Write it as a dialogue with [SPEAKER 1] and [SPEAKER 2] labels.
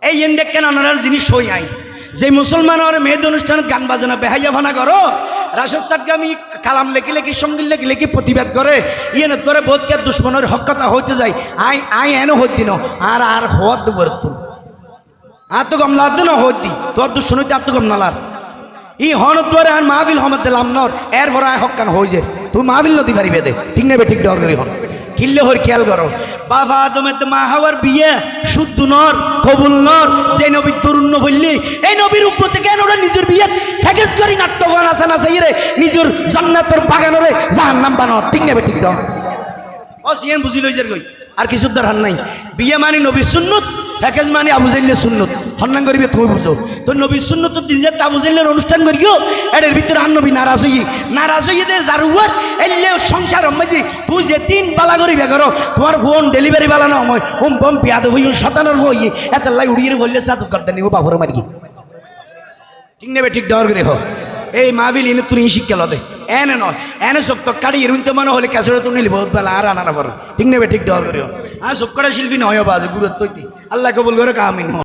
[SPEAKER 1] এই এন্ডেক কেন ওনার জিনিস হই আই যে মুসলমান আর মেয়েদ অনুষ্ঠান গান বাজনা বেহাইয়া ভানা করো রাশেদ সাটগামি কালাম লেখি লেখি সঙ্গীত লেখি লেখি প্রতিবাদ করে ইয়েনত করে বোধকে দুশ্মনের হকতা হইতে যায় আই এনো হই দিন আর হওয়ার দেবো তুল আর তো কম লাদ না হই দি তোর দুশ্মন হইতে আর তো কম নালার ই হন তোরে আর মাহবিল হমদ দিলাম নর এর ভরা হকান হই যে তুই মাহবিল নদী পারি বেদে ঠিক নেবে ঠিক ডর করি হন কিল্লে হর খেয়াল করো বাবা আদমের মা হাওয়ার বিয়ে শুদ্ধ নর কবুল নর যে নবীর তরুণ বললি এই নবীর উপরে কেন ওরা নিজের বিয়ে ফ্যাকেজ করি নাট্যগান আছে না সেই রে নিজের জান্নাতের বাগানরে জাহান্নাম বানাও ঠিক নেবে ঠিক ডর ও সিএন বুঝি লইজের কই আর কিছু দরকার নাই বিয়ে মানে নবীর সুন্নত ফ্যাকেজ মানে আবু জাইলের সুন্নত হন্নান করিবে তুমি বুঝো তো নবীর সুন্নতের দিন যে আবু জাইলের অনুষ্ঠান করিও এর ভিতরে আর নবী নারাজ হই দে জারুয়ার এলে সংসার মাঝি তুই যে তিন বালা করিবে করো তোমার ফোন ডেলিভারি বালা না হয় ওম বম পিয়াদ হই শতানোর হই এত লাই উড়িয়ে বললে সাধু করতে নিব বাফর মারি ঠিক নেবে ঠিক ডর করে হোক এই মাহবিল ইনে তুই শিক্ষা লদে এনে নয় এনে শক্ত কাড়ি এরুনতে মনে হলে ক্যাসেটে তুমি নিলি বহুত বেলা আর আনা না পারো ঠিক নেবে ঠিক ডর করিও আর সবকটা শিল্পী নয় বাজে গুরুত্ব আল্লাহ কবুল করে কামিন